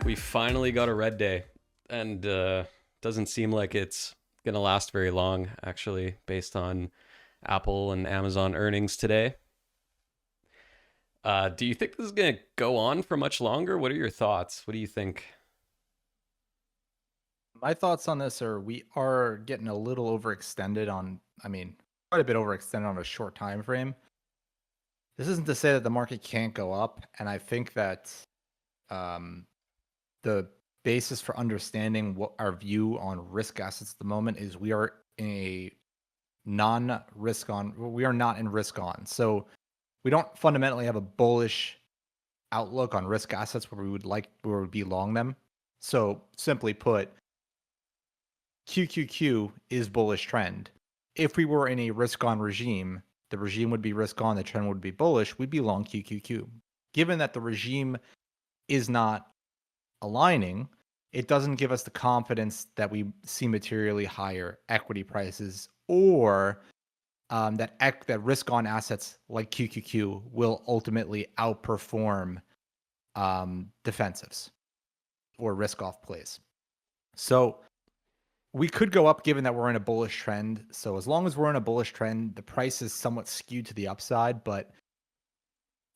We finally got a red day, and doesn't seem like it's gonna last very long. Actually, based on Apple and Amazon earnings today. Do you think this is gonna go on for much longer? What are your thoughts? What do you think? My thoughts on this are we are getting a little overextended on, quite a bit overextended on a short time frame. This isn't to say that the market can't go up, and I think that um, the basis for understanding what our view on risk assets at the moment is we are in a non-risk on. We are not in risk on, so we don't fundamentally have a bullish outlook on risk assets where we would be long them. So simply put, QQQ is bullish trend. If we were in a risk on regime, the regime would be risk on, the trend would be bullish, we'd be long QQQ. Given that the regime is not aligning, it doesn't give us the confidence that we see materially higher equity prices or that risk on assets like QQQ will ultimately outperform defensives or risk off plays. So we could go up given that we're in a bullish trend. So as long as we're in a bullish trend, the price is somewhat skewed to the upside, but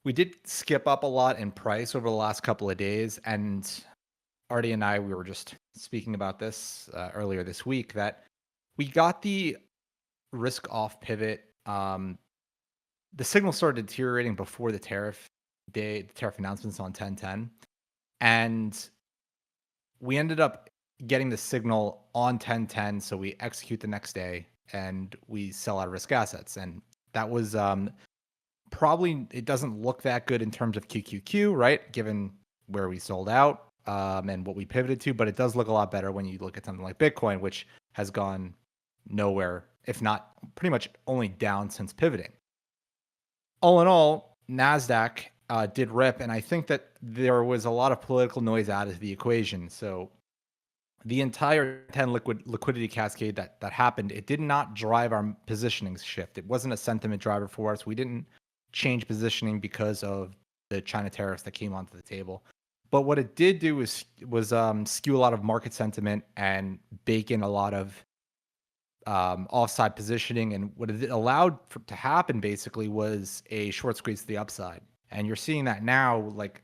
we did skip up a lot in price over the last couple of days. And Artie and I, we were just speaking about this earlier this week that we got the risk off pivot. The signal started deteriorating before the tariff announcements on 10/10. And we ended up getting the signal on 10/10, so we execute the next day and we sell our risk assets. And that was probably, it doesn't look that good in terms of QQQ, right? Given where we sold out and what we pivoted to, but it does look a lot better when you look at something like Bitcoin, which has gone nowhere, if not pretty much only down since pivoting. All in all, NASDAQ did rip, and I think that there was a lot of political noise out of the equation. So the entire 10 liquidity cascade that happened, it did not drive our positioning shift. It wasn't a sentiment driver for us. We didn't change positioning because of the China tariffs that came onto the table. But what it did do was skew a lot of market sentiment and bake in a lot of offside positioning. And what it allowed to happen basically was a short squeeze to the upside. And you're seeing that now. Like,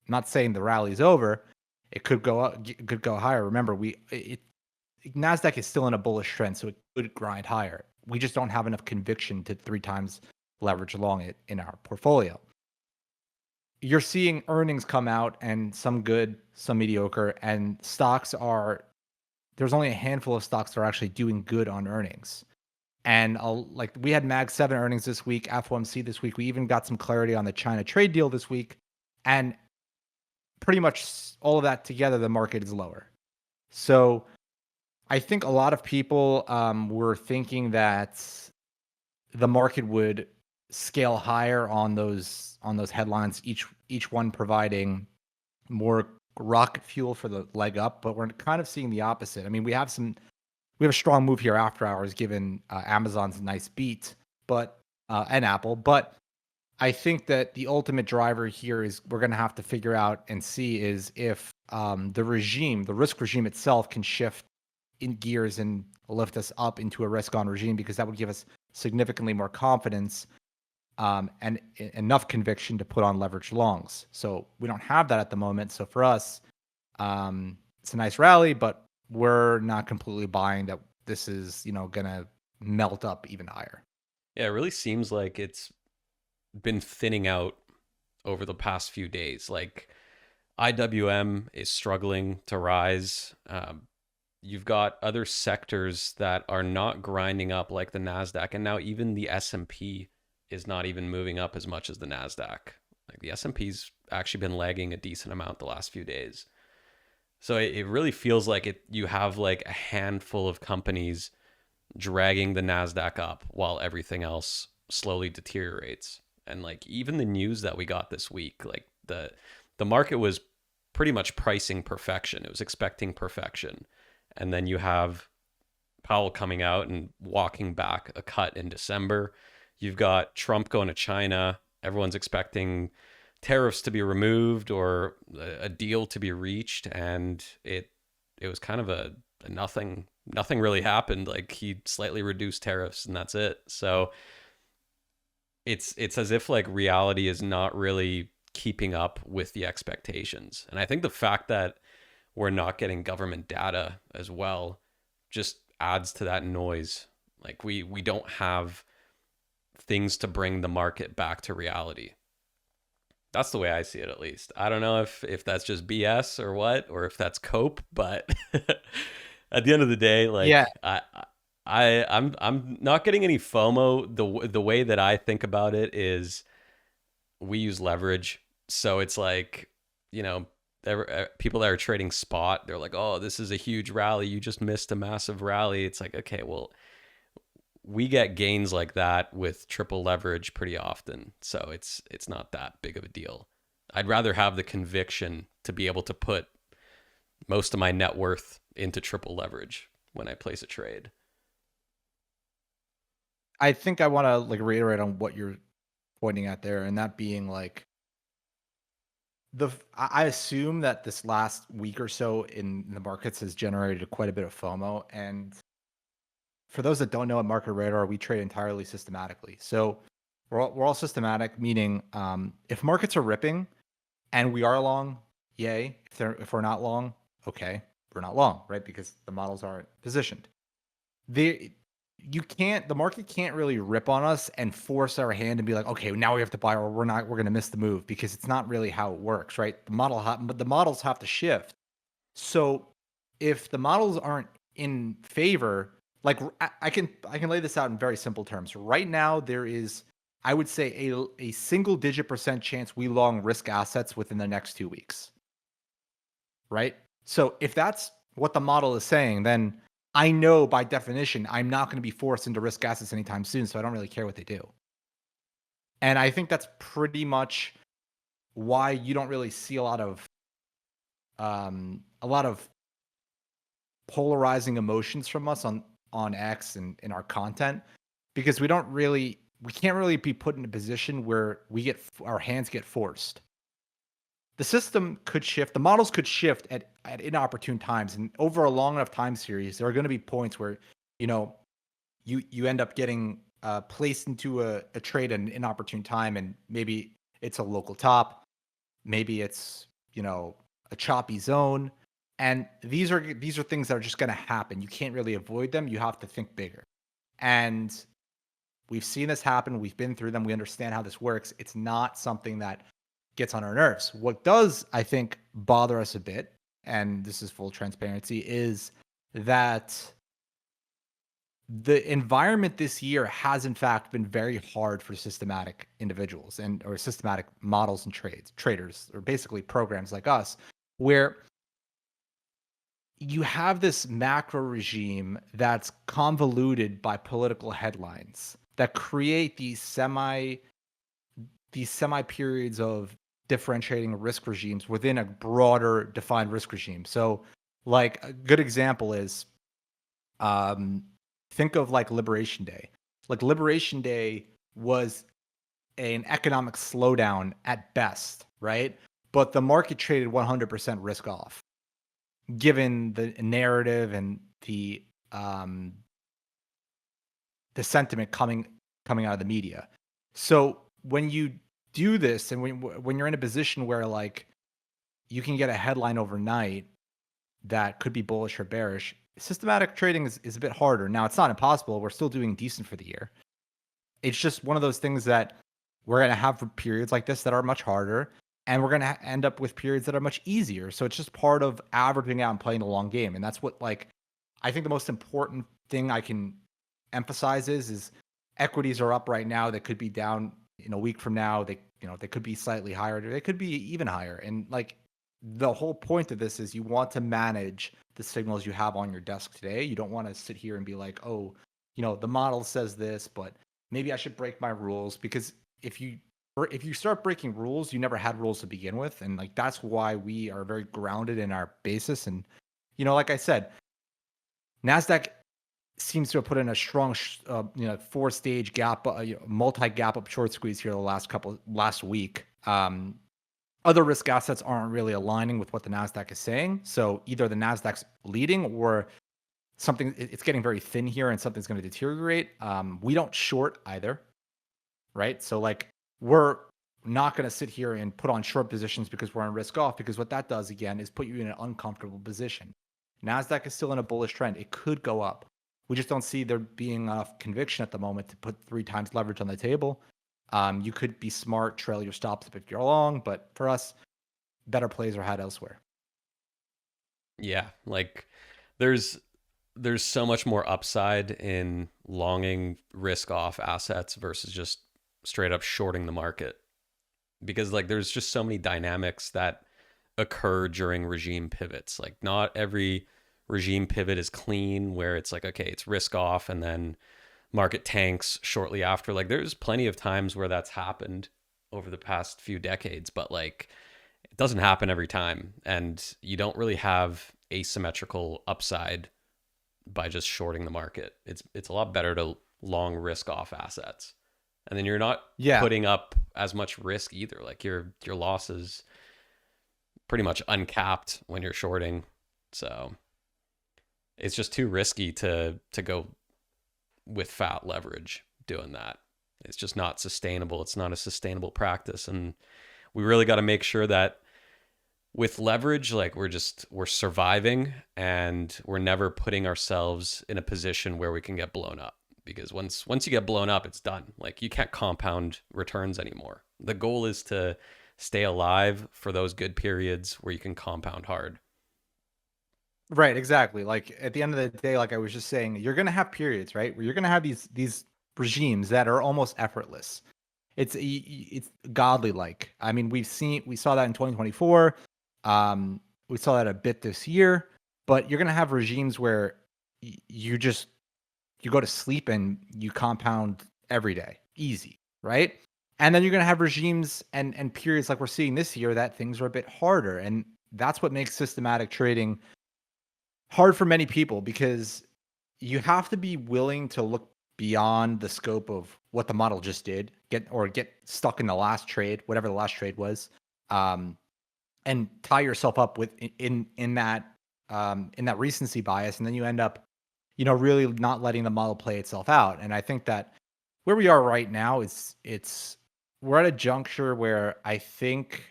I'm not saying the rally's over. It could go up, it could go higher. Remember, Nasdaq is still in a bullish trend, so it could grind higher. We just don't have enough conviction to 3 times leverage long it in our portfolio. You're seeing earnings come out, and some good, some mediocre, and there's only a handful of stocks that are actually doing good on earnings. And like we had Mag 7 earnings this week, FOMC this week. We even got some clarity on the China trade deal this week. And pretty much all of that together, the market is lower. So I think a lot of people were thinking that the market would scale higher on those headlines, each one providing more rocket fuel for the leg up. But we're kind of seeing the opposite. I mean, we have a strong move here after hours, given Amazon's nice beat, but and Apple. But I think that the ultimate driver here is we're going to have to figure out and see is if the risk regime itself can shift in gears and lift us up into a risk on regime, because that would give us significantly more confidence and enough conviction to put on leverage longs. So we don't have that at the moment. So for us, it's a nice rally, but we're not completely buying that this is, going to melt up even higher. Yeah, it really seems like it's been thinning out over the past few days. Like IWM is struggling to rise. You've got other sectors that are not grinding up like the Nasdaq, and now even the S&P is not even moving up as much as the Nasdaq. Like the S&P's actually been lagging a decent amount the last few days. So it really feels like you have like a handful of companies dragging the Nasdaq up while everything else slowly deteriorates. And like even the news that we got this week, like the market was pretty much pricing perfection. It was expecting perfection. And then you have Powell coming out and walking back a cut in December. You've got Trump going to China. Everyone's expecting tariffs to be removed or a deal to be reached, and it was kind of a nothing really happened. Like he slightly reduced tariffs and that's it. So it's as if like reality is not really keeping up with the expectations. And I think the fact that we're not getting government data as well just adds to that noise. Like we don't have things to bring the market back to reality. That's the way I see it, at least. I don't know if that's just BS or what, or if that's cope, but at the end of the day, Yeah, like I'm not getting any FOMO. The way that I think about it is we use leverage, so it's like, you know, people that are trading spot, they're like, oh, this is a huge rally. You just missed a massive rally. It's like, okay, well, we get gains like that with triple leverage pretty often, so it's not that big of a deal. I'd rather have the conviction to be able to put most of my net worth into triple leverage when I place a trade. I think I want to like reiterate on what you're pointing at there, and that being like I assume that this last week or so in the markets has generated quite a bit of FOMO. And for those that don't know, at Market Radar, we trade entirely systematically. So we're all systematic, meaning if markets are ripping and we are long, yay. If we're not long, okay, we're not long, right? Because the models aren't positioned. The the market can't really rip on us and force our hand and be like, okay, now we have to buy, or we're going to miss the move, because it's not really how it works, right? But the models have to shift. So if the models aren't in favor, like I can lay this out in very simple terms. Right now, there is, I would say, a single digit % chance we long risk assets within the next 2 weeks, right? So if that's what the model is saying, then I know by definition I'm not going to be forced into risk assets anytime soon. So I don't really care what they do. And I think that's pretty much why you don't really see a lot of polarizing emotions from us on X and in our content, because we can't really be put in a position where our hands get forced. The system could shift, the models could shift at inopportune times, and over a long enough time series, there are going to be points where, you know, you end up getting placed into a trade at an inopportune time, and maybe it's a local top, maybe it's, you know, a choppy zone, and these are things that are just going to happen. You can't really avoid them. You have to think bigger, and we've seen this happen. We've been through them. We understand how this works. It's not something that gets on our nerves. What does, I think, bother us a bit, and this is full transparency, is that the environment this year has in fact been very hard for systematic individuals or systematic models and traders, or basically programs like us, where you have this macro regime that's convoluted by political headlines that create these semi periods of differentiating risk regimes within a broader defined risk regime. So, like, a good example is, um, think of like Liberation Day. Like, Liberation Day was an economic slowdown at best, right? But the market traded 100% risk off, given the narrative and um, the sentiment coming out of the media. So when you do this, and when you're in a position where like you can get a headline overnight that could be bullish or bearish, systematic trading is a bit harder. Now, it's not impossible. We're still doing decent for the year. It's just one of those things that we're going to have periods like this that are much harder, and we're going to end up with periods that are much easier. So it's just part of averaging out and playing the long game. And that's what, like, I think the most important thing I can emphasize is equities are up right now. They could be down in a week from now. They could be slightly higher. They could be even higher. And like, the whole point of this is you want to manage the signals you have on your desk today. You don't want to sit here and be like, oh, the model says this, but maybe I should break my rules. Because if you start breaking rules, you never had rules to begin with. And like, that's why we are very grounded in our basis. And, like I said, NASDAQ seems to have put in a strong, 4-stage gap, multi-gap up short squeeze here the last week. other risk assets aren't really aligning with what the Nasdaq is saying. So either the Nasdaq's leading or it's getting very thin here and something's going to deteriorate. We don't short either, right? So like we're not going to sit here and put on short positions because we're on risk off, because what that does again is put you in an uncomfortable position. Nasdaq is still in a bullish trend. It could go up. We just don't see there being enough conviction at the moment to put 3 times leverage on the table. You could be smart, trail your stops if you're long, but for us, better plays are had elsewhere. Yeah, like there's there's so much more upside in longing risk off assets versus just straight up shorting the market, because like there's just so many dynamics that occur during regime pivots. Like not every regime pivot is clean where it's like, okay, it's risk off and then market tanks shortly after. Like there's plenty of times where that's happened over the past few decades, but like it doesn't happen every time, and you don't really have asymmetrical upside by just shorting the market. It's a lot better to long risk off assets. And then you're not Yeah. putting up as much risk either. Like your losses pretty much uncapped when you're shorting. So it's just too risky to go with fat leverage doing that. It's just not sustainable. It's not a sustainable practice. And we really got to make sure that with leverage, like we're surviving and we're never putting ourselves in a position where we can get blown up. Because once you get blown up, it's done. Like you can't compound returns anymore. The goal is to stay alive for those good periods where you can compound hard. Right, exactly. Like at the end of the day, like I was just saying, you're gonna have periods, right, where you're gonna have these regimes that are almost effortless. It's godly like. I mean, we saw that in 2024. We saw that a bit this year, but you're gonna have regimes where you just you go to sleep and you compound every day, easy, right? And then you're gonna have regimes and periods like we're seeing this year that things are a bit harder, and that's what makes systematic trading hard for many people, because you have to be willing to look beyond the scope of what the model just did, get stuck in the last trade, whatever the last trade was, um, and tie yourself up with in that recency bias, and then you end up, really not letting the model play itself out. And I think that where we are right now is it's we're at a juncture where I think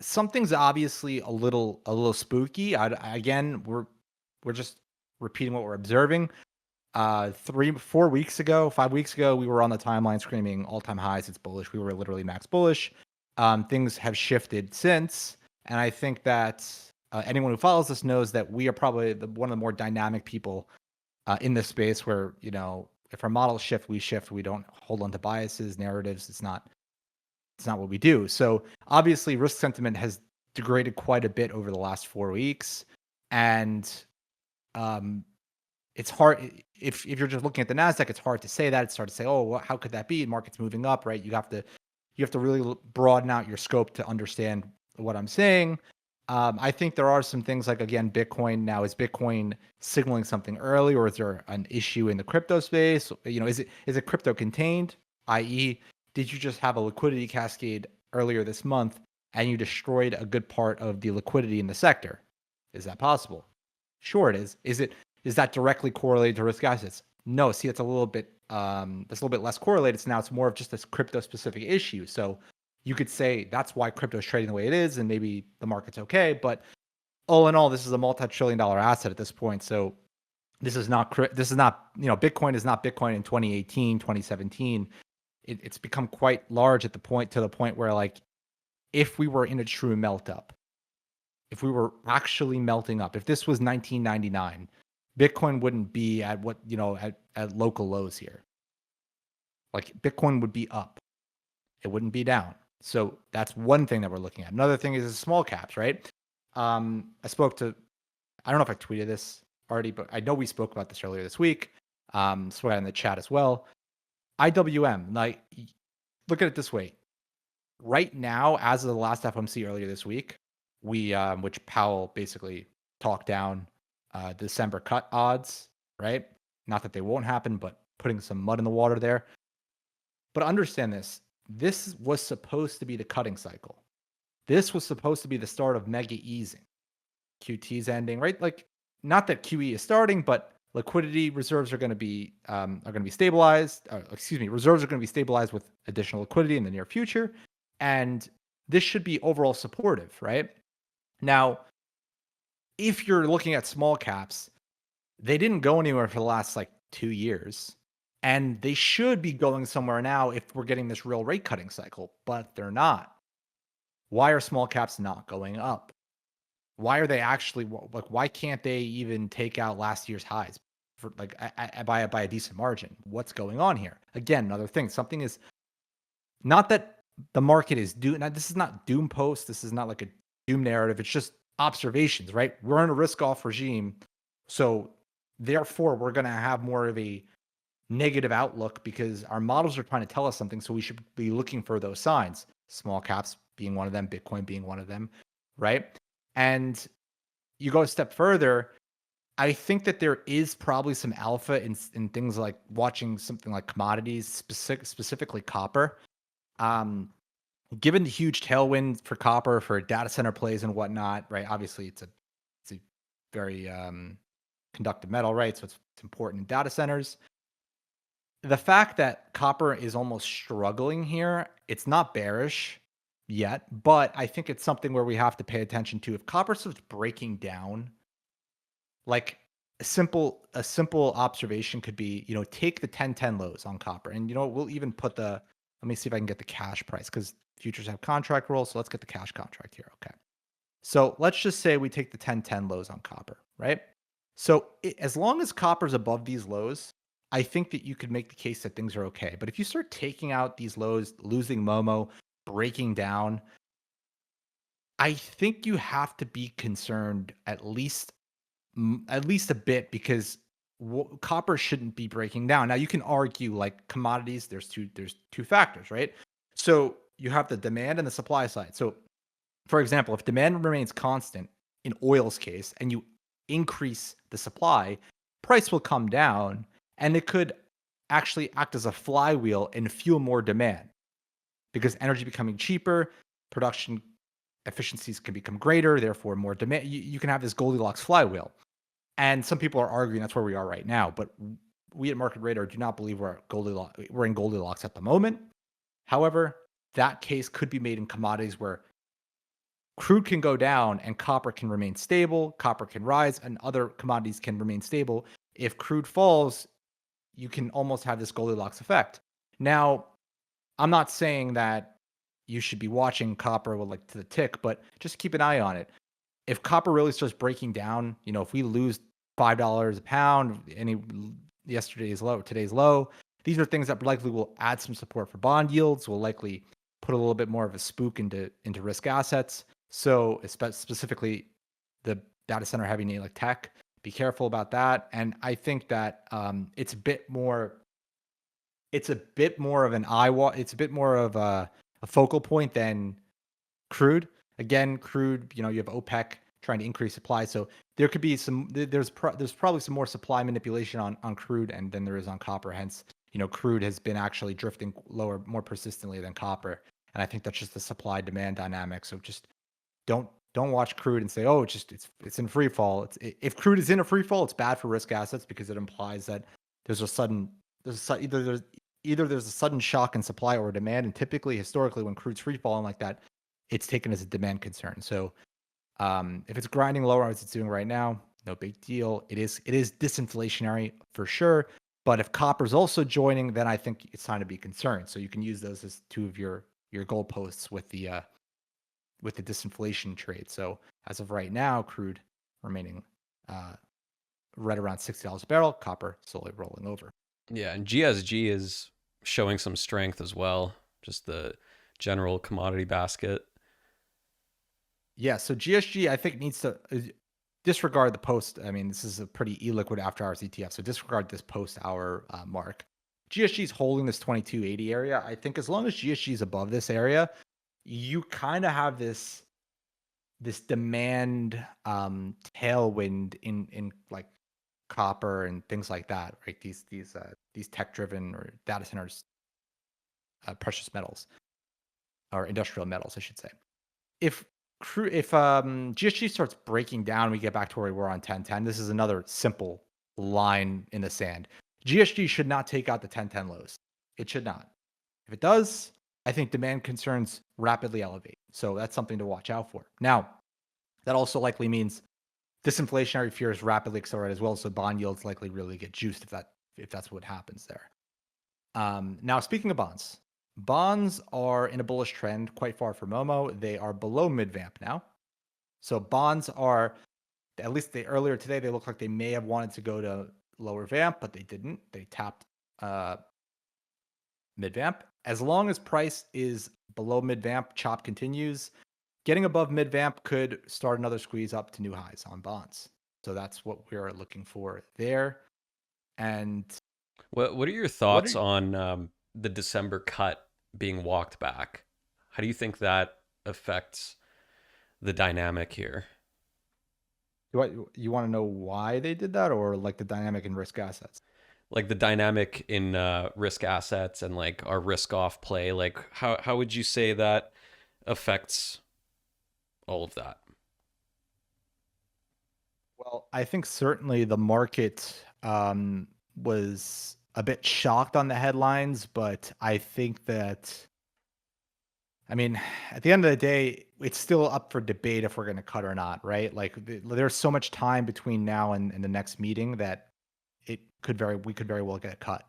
something's obviously a little spooky. Again, we're just repeating what we're observing. 3 4 weeks ago, 5 weeks ago, we were on the timeline screaming all-time highs, it's bullish. We were literally max bullish. Things have shifted since, and I think that anyone who follows us knows that we are probably one of the more dynamic people in this space, where if our models shift, we shift. We don't hold on to biases, narratives. It's not what we do. So obviously, risk sentiment has degraded quite a bit over the last 4 weeks, and um, it's hard if you're just looking at the Nasdaq. It's hard to say that. It's hard to say, oh, well, how could that be? Market's moving up, right? You have to really broaden out your scope to understand what I'm saying. I think there are some things like, again, Bitcoin. Now, is Bitcoin signaling something early, or is there an issue in the crypto space? Is it crypto contained? I.e., did you just have a liquidity cascade earlier this month and you destroyed a good part of the liquidity in the sector? Is that possible? Sure, it is. Is that directly correlated to risk assets? No. See, that's a little bit less correlated. So now it's more of just this crypto specific issue. So you could say that's why crypto is trading the way it is, and maybe the market's okay. But all in all, this is a multi-trillion-dollar asset at this point. So this is not Bitcoin is not Bitcoin in 2018, 2017. It's become quite large to the point where, like, if we were in a true melt up, if we were actually melting up, if this was 1999, Bitcoin wouldn't be at at local lows here. Like, Bitcoin would be up. It wouldn't be down. So that's one thing that we're looking at. Another thing is the small caps, right? I don't know if I tweeted this already, but I know we spoke about this earlier this week. Spoke in the chat as well. IWM, like, look at it this way. Right now, as of the last FOMC earlier this week, which Powell basically talked down December cut odds, right? Not that they won't happen, but putting some mud in the water there. But understand this: this was supposed to be the cutting cycle. This was supposed to be the start of mega easing. QT's ending, right? Like, not that QE is starting, but liquidity reserves are going to be stabilized. Reserves are going to be stabilized with additional liquidity in the near future, and this should be overall supportive, right? Now, if you're looking at small caps, they didn't go anywhere for the last like 2 years, and they should be going somewhere now if we're getting this real rate cutting cycle, but they're not. Why are small caps not going up? Why are they actually like? Why can't they even take out last year's highs for like by a decent margin? What's going on here? Again, another thing. Something is not that the market is doom. Now, this is not doom post. This is not like a doom narrative. It's just observations, right? We're in a risk off regime, so therefore we're going to have more of a negative outlook because our models are trying to tell us something. So we should be looking for those signs. Small caps being one of them, Bitcoin being one of them, right? And you go a step further, I think that there is probably some alpha in things like watching something like commodities, specifically copper. Um, Given the huge tailwind for copper for data center plays and whatnot, right? Obviously, it's a very conductive metal, right? So it's important in data centers. The fact that copper is almost struggling here, it's not bearish yet, but I think it's something where we have to pay attention to. If copper starts breaking down, like a simple observation could be, take the 10-10 lows on copper. And we'll even put let me see if I can get the cash price because futures have contract rolls. So let's get the cash contract here. Okay. So let's just say we take the 10-10 lows on copper, right? So as long as copper's above these lows, I think that you could make the case that things are okay. But if you start taking out these lows, losing Momo, breaking down, I think you have to be concerned at least a bit because copper shouldn't be breaking down. Now you can argue like commodities. There's two factors, right? So you have the demand and the supply side. So for example, if demand remains constant in oil's case and you increase the supply, price will come down and it could actually act as a flywheel and fuel more demand because energy becoming cheaper, production efficiencies can become greater, therefore more demand. You can have this Goldilocks flywheel. And some people are arguing that's where we are right now, but we at Market Radar do not believe we're in Goldilocks at the moment. However, that case could be made in commodities where crude can go down and copper can remain stable, copper can rise, and other commodities can remain stable. If crude falls, you can almost have this Goldilocks effect. Now, I'm not saying that you should be watching copper with like to the tick, but just keep an eye on it. If copper really starts breaking down, if we lose $5 a pound, today's low, these are things that likely will add some support for bond yields, will likely put a little bit more of a spook into risk assets. So specifically the data center heavy name like tech, be careful about that. And I think that it's a bit more of an it's a bit more of a focal point than crude. Again, crude, you have OPEC trying to increase supply. So there could be there's probably some more supply manipulation on crude and than there is on copper. Hence, crude has been actually drifting lower more persistently than copper. And I think that's just the supply demand dynamic. So just don't watch crude and say, oh, it's in free fall. If crude is in a free fall, it's bad for risk assets because it implies that there's a sudden either there's a sudden shock in supply or demand. And typically, historically, when crude's free falling like that, it's taken as a demand concern. So if it's grinding lower as it's doing right now, no big deal. It is disinflationary for sure. But if copper's also joining, then I think it's time to be concerned. So you can use those as two of your goalposts with the disinflation trade. So as of right now, crude remaining right around $60 a barrel, copper slowly rolling over. Yeah, and GSG is showing some strength as well. Just the general commodity basket. Yeah, so GSG I think needs to disregard the post. I mean, this is a pretty illiquid after hours ETF, so disregard this post hour mark. GSG is holding this 2280 area. I think as long as GSG is above this area, you kind of have this demand tailwind in like copper and things like that, right? These tech driven or data centers precious metals or industrial metals, I should say. If GSG starts breaking down, we get back to where we were on 1010. This is another simple line in the sand. GSG should not take out the 1010 lows. It should not. If it does, I think demand concerns rapidly elevate. So that's something to watch out for. Now, that also likely means disinflationary fears rapidly accelerate as well. So bond yields likely really get juiced if that's what happens there. Now, speaking of bonds, bonds are in a bullish trend quite far from Momo. They are below mid vamp now. So bonds are, at least earlier today, they look like they may have wanted to go to lower vamp, but they didn't. They tapped mid vamp. As long as price is below mid vamp, chop continues. Getting above mid vamp could start another squeeze up to new highs on bonds. So that's what we're looking for there. And What are your what thoughts are on the December cut being walked back? How do you think that affects the dynamic here? you want to know why they did that, or like the dynamic in risk assets? Like the dynamic in risk assets and like our risk off play. Like how would you say that affects all of that? Well, I think certainly the market was a bit shocked on the headlines, but I think that, I mean, at the end of the day, it's still up for debate if we're going to cut or not, right? Like there's so much time between now and the next meeting that we could very well get cut.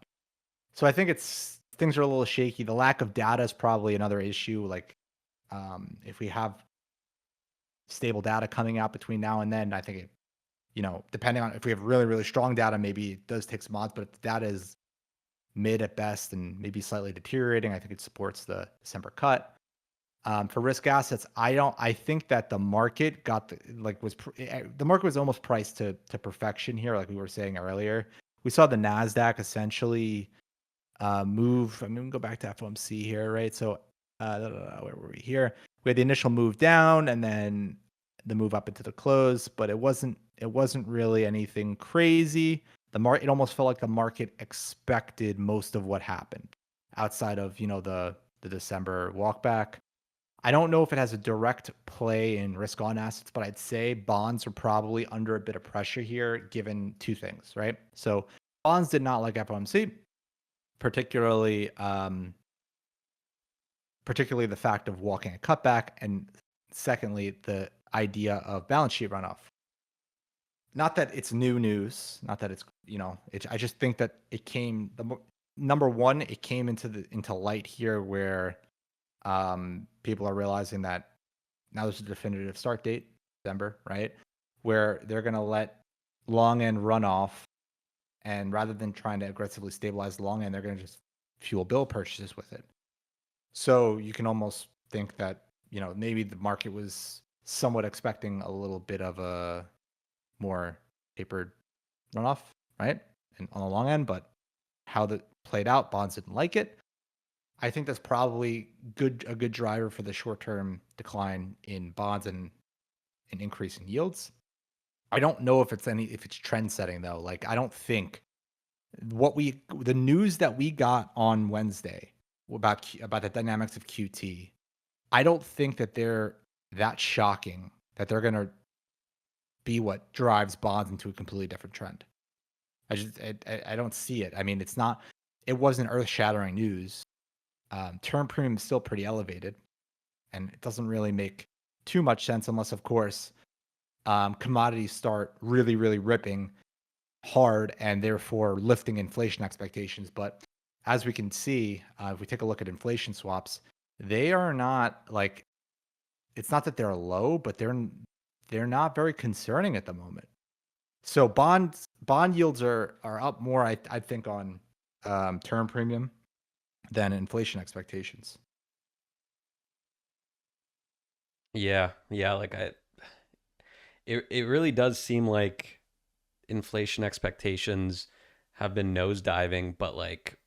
So I think things are a little shaky. The lack of data is probably another issue. Like if we have stable data coming out between now and then, I think depending on if we have really, really strong data, maybe it does take some odds, but if the data is mid at best and maybe slightly deteriorating, I think it supports the December cut. For risk assets, I think that the market the market was almost priced to perfection here, like we were saying earlier. We saw the NASDAQ essentially move. I mean, we can go back to FOMC here, right? So where were we here? We had the initial move down and then the move up into the close, but it wasn't really anything crazy. It almost felt like the market expected most of what happened outside of, the December walkback. I don't know if it has a direct play in risk on assets, but I'd say bonds are probably under a bit of pressure here given two things, right? So bonds did not like FOMC, particularly the fact of walking a cutback, and secondly, the idea of balance sheet runoff. Not that it's new news, not that I just think that it came number one, it came into light here where people are realizing that now there's a definitive start date, December, right? Where they're going to let long end run off, and rather than trying to aggressively stabilize the long end, they're going to just fuel bill purchases with it. So you can almost think that, maybe the market was somewhat expecting a little bit of a more tapered runoff, right? And on the long end, but how that played out, bonds didn't like it. I think that's probably a good driver for the short-term decline in bonds and an increase in yields. I don't know if it's trend setting though. Like I don't think the news that we got on Wednesday about the dynamics of QT, I don't think that they're that shocking that they're going to be what drives bonds into a completely different trend. I don't see it. I mean, it wasn't earth-shattering news. Term premium is still pretty elevated, and it doesn't really make too much sense unless, of course, commodities start really, really ripping hard and therefore lifting inflation expectations. But as we can see, if we take a look at inflation swaps, they are not like, it's not that they're low, but they're not very concerning at the moment. So bond yields are up more, I think, on term premium than inflation expectations. Yeah, like it really does seem like inflation expectations have been nosediving, but like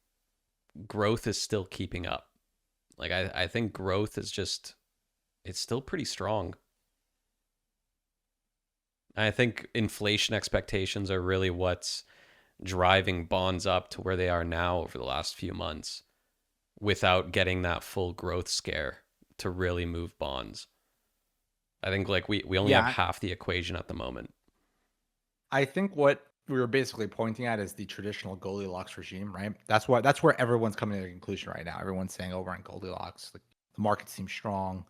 growth is still keeping up. Like I think growth is just it's still pretty strong. I think inflation expectations are really what's driving bonds up to where they are now over the last few months. without getting that full growth scare to really move bonds. I think like we only have Yeah, half the equation at the moment. I think what we were basically pointing at is the traditional Goldilocks regime, right? That's where everyone's coming to the conclusion right now. Everyone's saying, "Oh, we're in Goldilocks. Like, the market seems strong.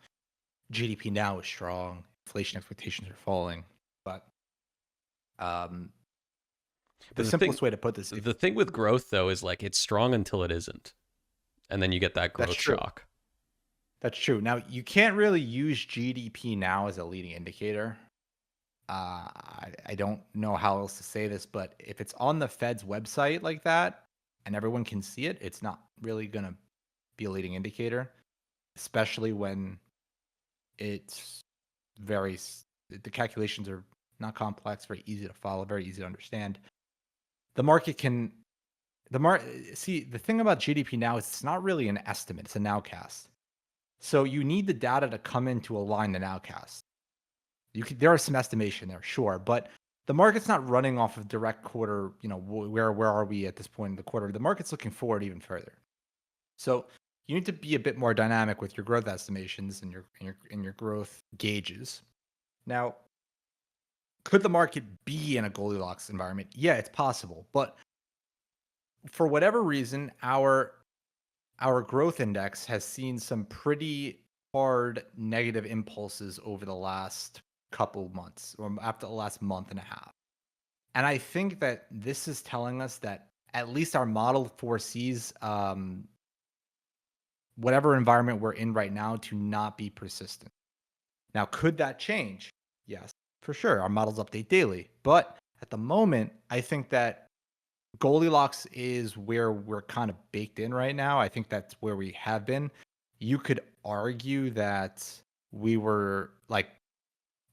GDP now is strong. Inflation expectations are falling." But um, the But the thing simplest way to put this, if the thing with growth though is like it's strong until it isn't. And then you get that that's growth true, shock. that's true. Now you can't really use GDP now as a leading indicator. I don't know how else to say this, but if it's on the Fed's website like that and everyone can see it, it's not really going to be a leading indicator, especially when it's the calculations are not complex, very easy to follow, very easy to understand. The market can, the mar see, the thing about GDP now is it's not really an estimate, it's a nowcast. So you need the data to come in to align the nowcast. There are some estimation there, sure, but the market's not running off of direct quarter. Where are we at this point in the quarter? The market's looking forward even further. So you need to be a bit more dynamic with your growth estimations and your growth gauges. Now, could the market be in a Goldilocks environment? Yeah, it's possible, but for whatever reason, our growth index has seen some pretty hard negative impulses over the last couple months or after the last month and a half. And I think that this is telling us that at least our model foresees whatever environment we're in right now to not be persistent. Now, could that change? Yes, for sure. Our models update daily. But at the moment, I think that Goldilocks is where we're kind of baked in right now. I think that's where we have been. You could argue that we were like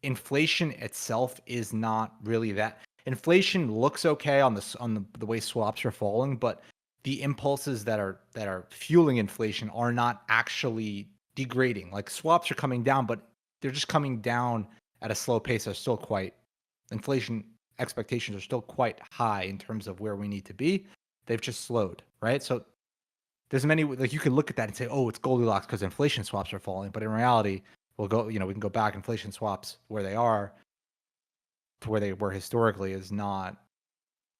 inflation itself is not really that. Inflation looks okay on the way swaps are falling, but the impulses that are fueling inflation are not actually degrading. Like swaps are coming down, but they're just coming down at a slow pace. Are still quite inflation expectations are still quite high in terms of where we need to be. They've just slowed, right? So there's many like you could look at that and say, oh, it's Goldilocks because inflation swaps are falling. But in reality, we can go back. Inflation swaps where they are to where they were historically is not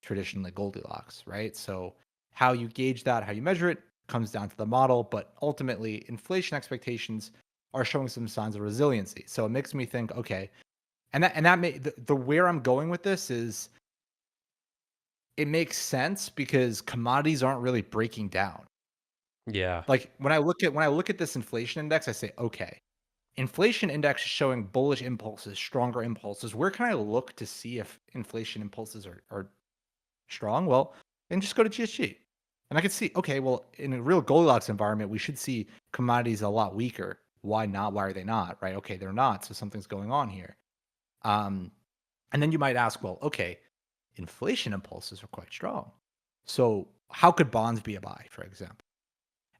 traditionally Goldilocks, right? So how you gauge that, how you measure it, comes down to the model. But ultimately, inflation expectations are showing some signs of resiliency. So it makes me think, okay, and that may the where I'm going with this is it makes sense because commodities aren't really breaking down. Yeah. Like when I look at this inflation index, I say, okay, inflation index is showing bullish impulses, stronger impulses. Where can I look to see if inflation impulses are strong? Well, and just go to GSG. And I can see, okay, well, in a real Goldilocks environment, we should see commodities a lot weaker. Why not? Why are they not? Right? Okay, they're not. So something's going on here. Um, and then you might ask, well, okay, inflation impulses are quite strong. So how could bonds be a buy, for example?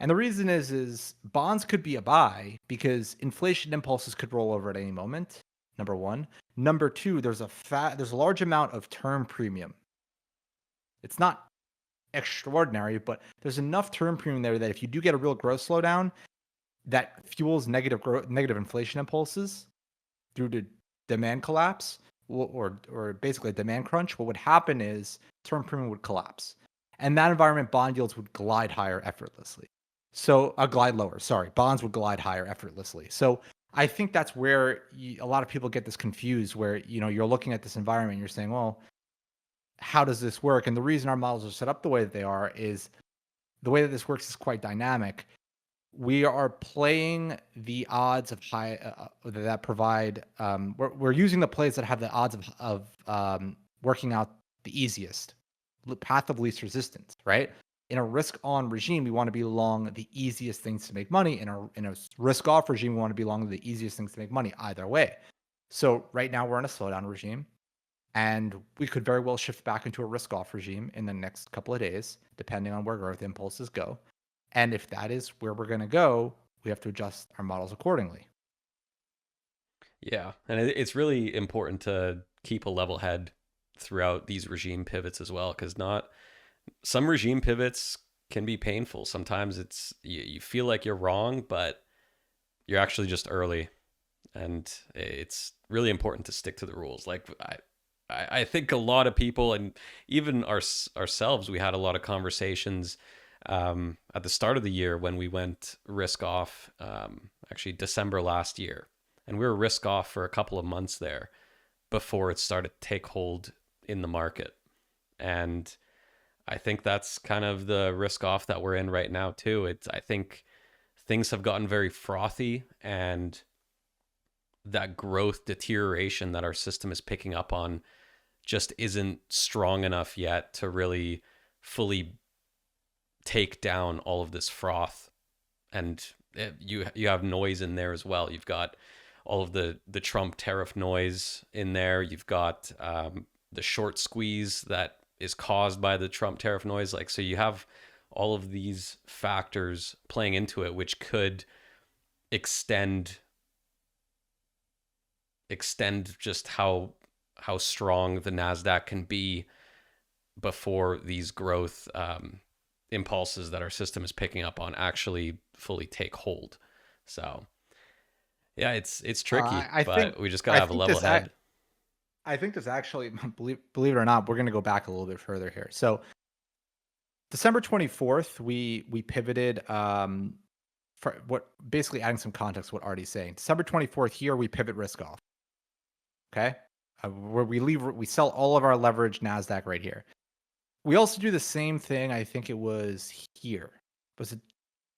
And the reason is bonds could be a buy because inflation impulses could roll over at any moment. Number one. Number two, there's a large amount of term premium. It's not extraordinary, but there's enough term premium there that if you do get a real growth slowdown, that fuels negative inflation impulses due to demand collapse or basically a demand crunch. What would happen is term premium would collapse, and that environment bond yields would glide higher effortlessly. So glide lower. Sorry, bonds would glide higher effortlessly. So I think that's where a lot of people get this confused, where you're looking at this environment, and you're saying, well, how does this work? And the reason our models are set up the way that they are is the way that this works is quite dynamic. We are playing the odds of high that provide. We're using the plays that have the odds of working out the easiest path of least resistance. Right. In a risk-on regime, we want to be long the easiest things to make money. In a risk-off regime, we want to be long the easiest things to make money. Either way. So right now we're in a slowdown regime. And we could very well shift back into a risk off regime in the next couple of days, depending on where growth impulses go. And if that is where we're going to go, we have to adjust our models accordingly. Yeah. And it's really important to keep a level head throughout these regime pivots as well, because not some regime pivots can be painful. Sometimes you feel like you're wrong, but you're actually just early, and it's really important to stick to the rules. Like I think a lot of people, and even ourselves, we had a lot of conversations at the start of the year when we went risk off. Actually, December last year, and we were risk off for a couple of months there before it started to take hold in the market. And I think that's kind of the risk off that we're in right now too. I think things have gotten very frothy, and that growth deterioration that our system is picking up on just isn't strong enough yet to really fully take down all of this froth. And you have noise in there as well. You've got all of the Trump tariff noise in there. You've got the short squeeze that is caused by the Trump tariff noise. Like, so you have all of these factors playing into it, which could extend just how strong the Nasdaq can be before these growth impulses that our system is picking up on actually fully take hold. So yeah, it's tricky, I think but we just gotta I have a think level this head. I think this actually believe it or not, we're going to go back a little bit further here. So December 24th, we pivoted for what basically adding some context to what Artie's saying. December 24th here we pivot risk off. Okay? Where we sell all of our leverage Nasdaq right here. We also do the same thing, I think it was here. Was it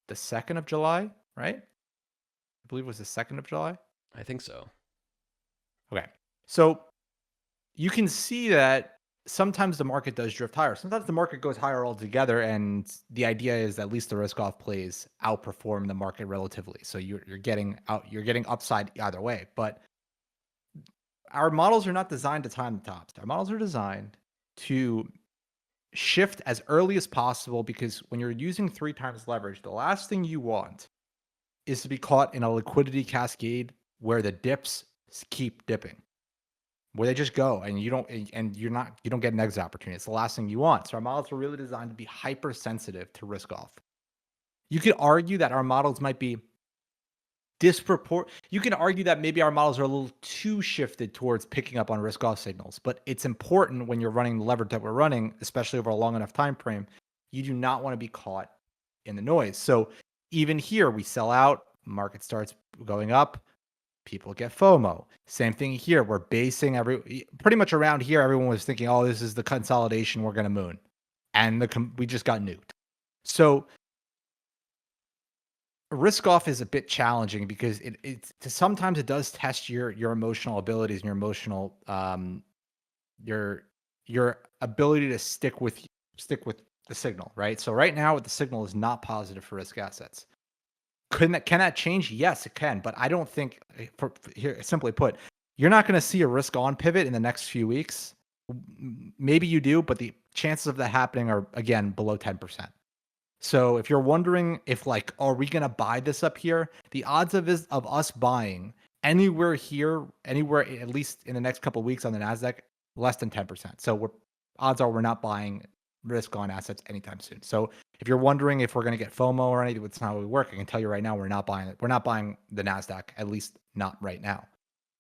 the 2nd of July, right? I believe it was the 2nd of July. I think so. Okay. So you can see that sometimes the market does drift higher. Sometimes the market goes higher altogether, and the idea is at least the risk off plays outperform the market relatively. So you're getting upside either way. But our models are not designed to time the tops. Our models are designed to shift as early as possible, because when you're using 3 times leverage, the last thing you want is to be caught in a liquidity cascade where the dips keep dipping, where they just go and you don't get an exit opportunity. It's the last thing you want. So our models are really designed to be hypersensitive to risk off. You could argue that our models might be you can argue that maybe our models are a little too shifted towards picking up on risk off signals, but it's important when you're running the leverage that we're running, especially over a long enough time frame, you do not want to be caught in the noise. So even here, we sell out, market starts going up, people get FOMO. Same thing here. We're basing pretty much around here. Everyone was thinking, "Oh, this is the consolidation we're going to moon," and we just got nuked. So risk off is a bit challenging because sometimes it does test your emotional abilities and your emotional your ability to stick with the signal, right? So right now, the signal is not positive for risk assets. Can that change? Yes, it can, but I don't think, here, simply put, you're not going to see a risk on pivot in the next few weeks. Maybe you do, but the chances of that happening are, again, below 10%. So if you're wondering if, like, are we going to buy this up here? The odds of us buying anywhere here, anywhere at least in the next couple of weeks on the Nasdaq, less than 10%. So odds are we're not buying risk on assets anytime soon. So if you're wondering if we're going to get FOMO or anything, it's not how we work. I can tell you right now, we're not buying it. We're not buying the Nasdaq, at least not right now.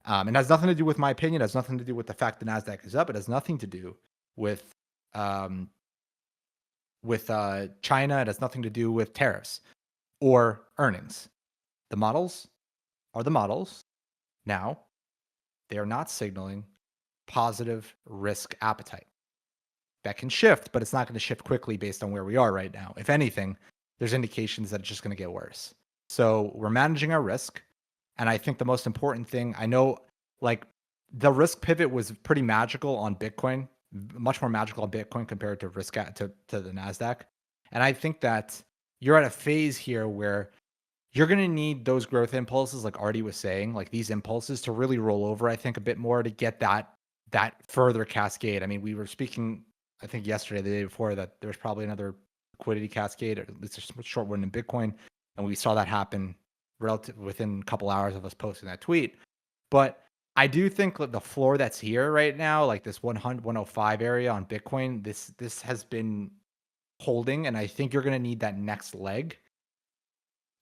And it has nothing to do with my opinion. It has nothing to do with the fact the Nasdaq is up. It has nothing to do with China. It has nothing to do with tariffs or earnings. The models are the models. Now, they are not signaling positive risk appetite. That can shift, but it's not going to shift quickly based on where we are right now. If anything, there's indications that it's just going to get worse. So we're managing our risk. And I think the most important thing, I know, like, the risk pivot was pretty magical on Bitcoin, much more magical on Bitcoin compared to to the Nasdaq. And I think that you're at a phase here where you're going to need those growth impulses, like Artie was saying, like these impulses to really roll over, I think, a bit more to get that further cascade. I mean, we were speaking, I think yesterday, the day before, that there's probably another liquidity cascade, or at least a short one in Bitcoin. And we saw that happen within a couple hours of us posting that tweet. But I do think that the floor that's here right now, like this 100, 105 area on Bitcoin, this has been holding, and I think you're going to need that next leg,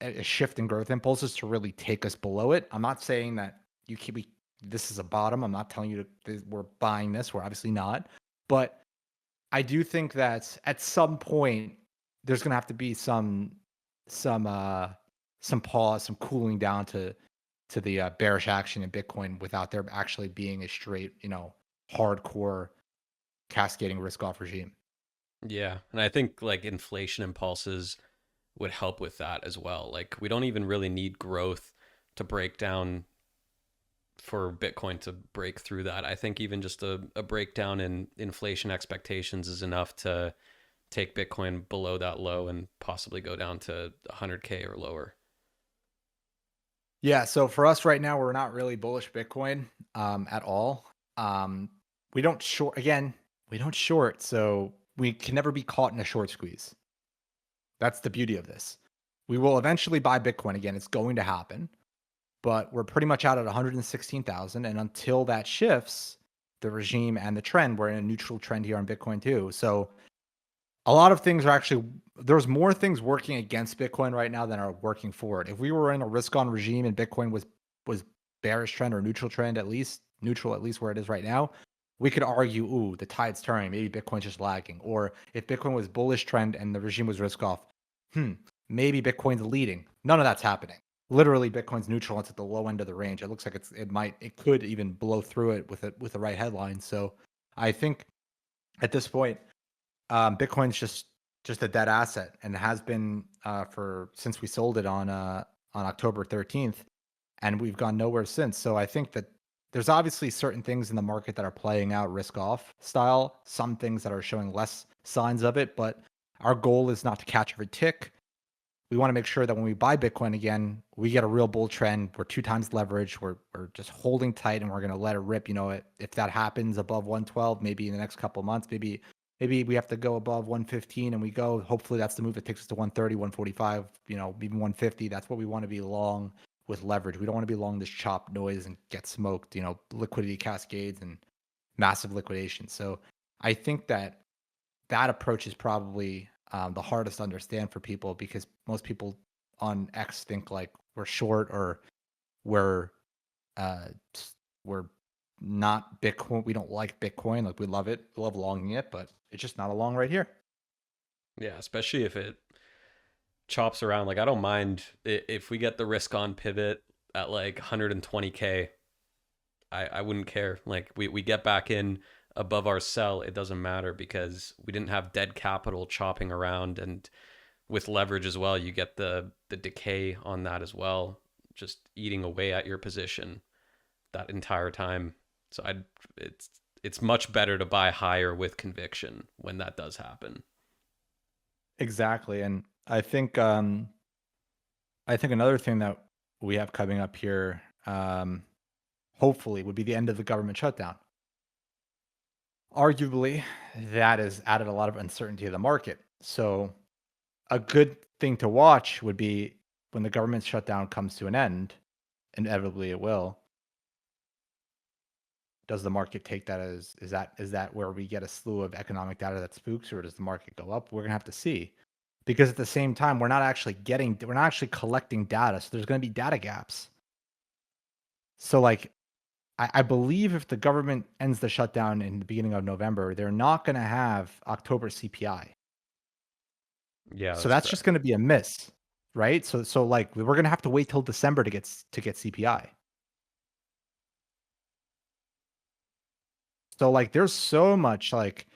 a shift in growth impulses to really take us below it. I'm not saying that you keep this is a bottom. I'm not telling you we're buying this. We're obviously not, but I do think that at some point there's going to have to be some uh some pause, some cooling down to the bearish action in Bitcoin without there actually being a straight, hardcore cascading risk off regime. Yeah, and I think like inflation impulses would help with that as well. Like we don't even really need growth to break down for Bitcoin to break through that. I think even just a breakdown in inflation expectations is enough to take Bitcoin below that low and possibly go down to 100K or lower. Yeah, so for us right now, we're not really bullish Bitcoin at all. Um, we don't short again. We don't short, so we can never be caught in a short squeeze. That's the beauty of this. We will eventually buy Bitcoin again. It's going to happen, but we're pretty much out at 116,000. And until that shifts, the regime and the trend, we're in a neutral trend here on Bitcoin too. So a lot of things are actually there's more things working against Bitcoin right now than are working for it. If we were in a risk on regime and Bitcoin was bearish trend or neutral at least where it is right now, we could argue, ooh, the tide's turning. Maybe Bitcoin's just lagging. Or if Bitcoin was bullish trend and the regime was risk off, hmm, maybe Bitcoin's leading. None of that's happening. Literally, Bitcoin's neutral. It's at the low end of the range. It looks like it could even blow through it with the right headline. So I think at this point, Bitcoin's just a dead asset and has been for since we sold it on October 13th, and we've gone nowhere since. So I think that there's obviously certain things in the market that are playing out risk off style, some things that are showing less signs of it, but our goal is not to catch every tick. We want to make sure that when we buy Bitcoin again, we get a real bull trend. We're 2 times leverage. We're just holding tight and we're going to let it rip. If that happens above 112, maybe in the next couple of months, maybe we have to go above 115 and we go. Hopefully that's the move that takes us to 130, 145, even 150. That's what we want to be long with leverage. We don't want to be long this chop noise and get smoked, liquidity cascades and massive liquidation. So I think that approach is probably the hardest to understand for people because most people on X think like we're short or we're uh, we're not Bitcoin. We don't like Bitcoin. Like we love it, we love longing it, but it's just not a long right here. Yeah, especially if it chops around. Like I don't mind if we get the risk on pivot at like 120K. I wouldn't care. Like we get back in above our sell, it doesn't matter because we didn't have dead capital chopping around, and with leverage as well, you get the decay on that as well, just eating away at your position that entire time. So it's much better to buy higher with conviction when that does happen. Exactly, and I think another thing that we have coming up here, hopefully, would be the end of the government shutdown. Arguably, that has added a lot of uncertainty to the market. So a good thing to watch would be when the government shutdown comes to an end, inevitably it will. Does the market take that as is that where we get a slew of economic data that spooks, or does the market go up? We're gonna have to see. Because at the same time, we're not actually collecting data. So there's gonna be data gaps. So like I believe if the government ends the shutdown in the beginning of November, they're not gonna have October CPI. Yeah, So that's that's just correct. gonna be a miss, right? So like we're gonna have to wait till December to get CPI. So like there's so much like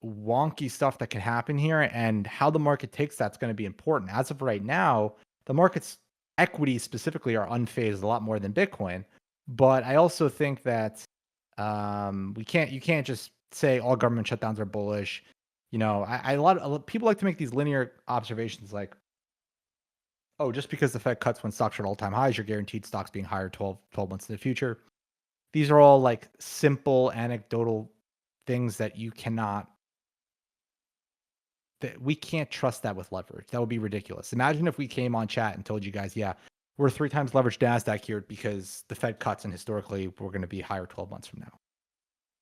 wonky stuff that can happen here, and how the market takes that's going to be important. As of right now, the markets equities specifically are unfazed a lot more than Bitcoin. But I also think that you can't just say all government shutdowns are bullish. A lot people like to make these linear observations like, oh, just because the Fed cuts when stocks are at all-time highs, you're guaranteed stocks being higher 12 months in the future. These are all like simple anecdotal things that you cannot that we can't trust that with leverage. That would be ridiculous. Imagine if we came on chat and told you guys, yeah, we're 3 times leveraged NASDAQ here because the Fed cuts and historically we're going to be higher 12 months from now.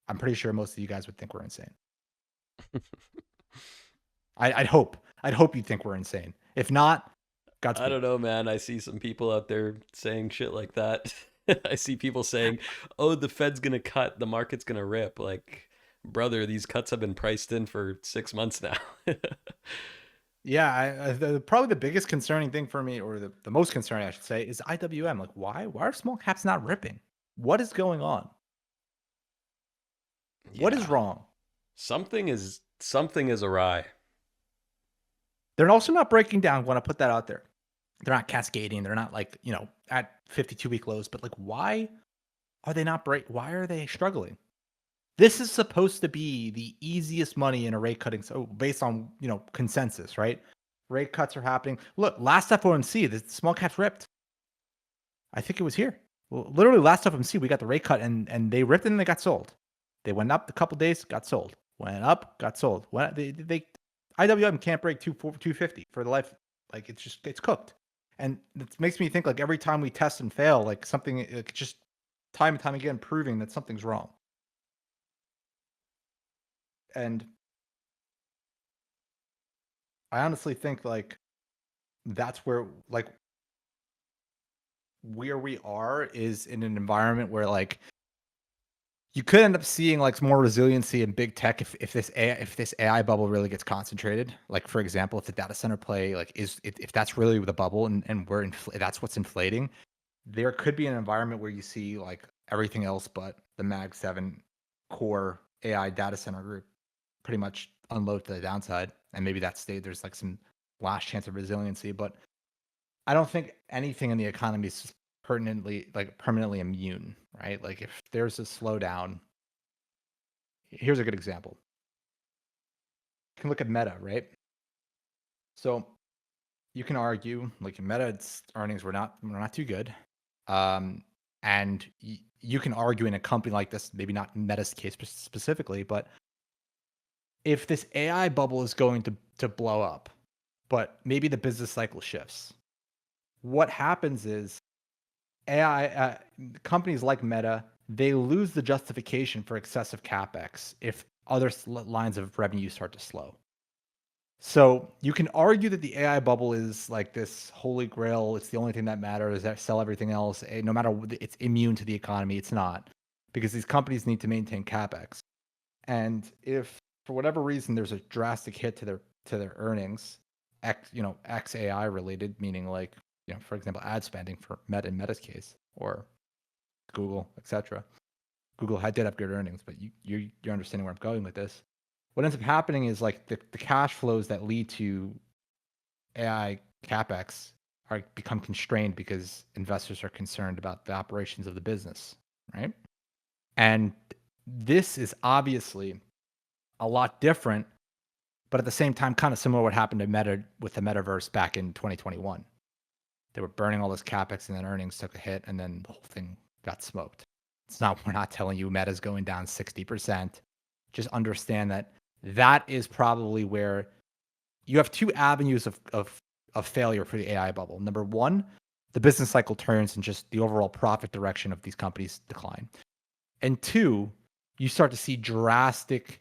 I'm pretty sure most of you guys would think we're insane. I'd hope you think we're insane. If not, I Godspeed. don't know, man. I see some people out there saying shit like that. I see people saying, "Oh, the Fed's gonna cut, the market's gonna rip." Like, brother, these cuts have been priced in for 6 months now. Yeah, probably the biggest concerning thing for me, or the most concerning, I should say, is IWM. Like, why are small caps not ripping? What is going on? What is Yeah, wrong? something is awry. They're also not breaking down. Want to put that out there? They're not cascading. They're not like at 52-week lows. But like, why are they not break? Why are they struggling? This is supposed to be the easiest money in a rate cutting. So based on consensus, right? Rate cuts are happening. Look, last FOMC, the small caps ripped. I think it was here. Well, literally last FOMC, we got the rate cut and they ripped and they got sold. They went up a couple days, got sold. Went up, got sold. They IWM can't break 250 for the life. Like it's cooked. And it makes me think like every time we test and fail, like something like just time and time again proving that something's wrong. And I honestly think like that's where we are is in an environment where like you could end up seeing like some more resiliency in big tech if this AI bubble really gets concentrated. Like for example, if the data center play like if that's really the bubble and that's what's inflating, there could be an environment where you see like everything else but the Mag 7 core AI data center group pretty much unload to the downside, and maybe that state there's like some last chance of resiliency. But I don't think anything in the economy is permanently immune, right? Like if there's a slowdown, here's a good example. You can look at Meta, right? So you can argue like Meta's earnings were not too good, and you can argue in a company like this, maybe not Meta's case specifically, but if this AI bubble is going to blow up, but maybe the business cycle shifts, what happens is AI companies like Meta, they lose the justification for excessive capex if other lines of revenue start to slow. So you can argue that the AI bubble is like this holy grail. It's the only thing that matters. That sell everything else. No matter it's immune to the economy. It's not, because these companies need to maintain capex. And if for whatever reason there's a drastic hit to their earnings, X AI related, meaning like for example ad spending for Meta in Meta's case or Google, etc. Google did have good earnings, but you're understanding where I'm going with this. What ends up happening is like the cash flows that lead to AI capex are become constrained because investors are concerned about the operations of the business, right? And this is obviously a lot different, but at the same time, kind of similar to what happened to Meta with the metaverse back in 2021. They were burning all this capex and then earnings took a hit and then the whole thing got smoked. We're not telling you Meta's going down 60%. Just understand that is probably where you have two avenues of failure for the AI bubble. Number one, the business cycle turns and just the overall profit direction of these companies decline. And two, you start to see drastic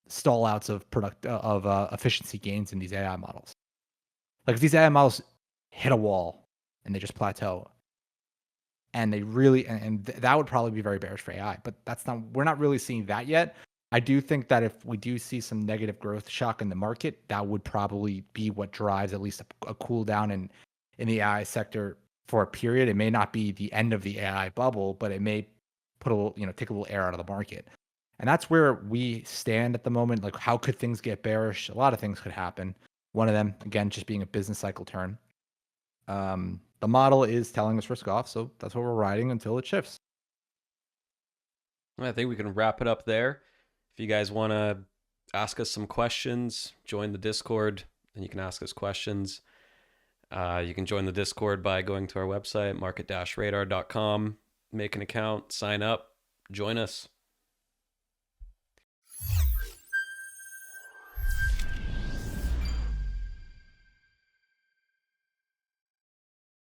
stallouts of efficiency gains in these AI models. Like if these AI models hit a wall and they just plateau, and they really that would probably be very bearish for AI. But we're not really seeing that yet. I do think that if we do see some negative growth shock in the market, that would probably be what drives at least a cool down in the AI sector for a period. It may not be the end of the AI bubble, but it may put a little, take a little air out of the market. And that's where we stand at the moment. Like, how could things get bearish? A lot of things could happen. One of them, again, just being a business cycle turn. The model is telling us risk off, so that's what we're riding until it shifts. I think we can wrap it up there. If you guys want to ask us some questions, join the Discord, and you can ask us questions. You can join the Discord by going to our website, market-radar.com, make an account, sign up, join us.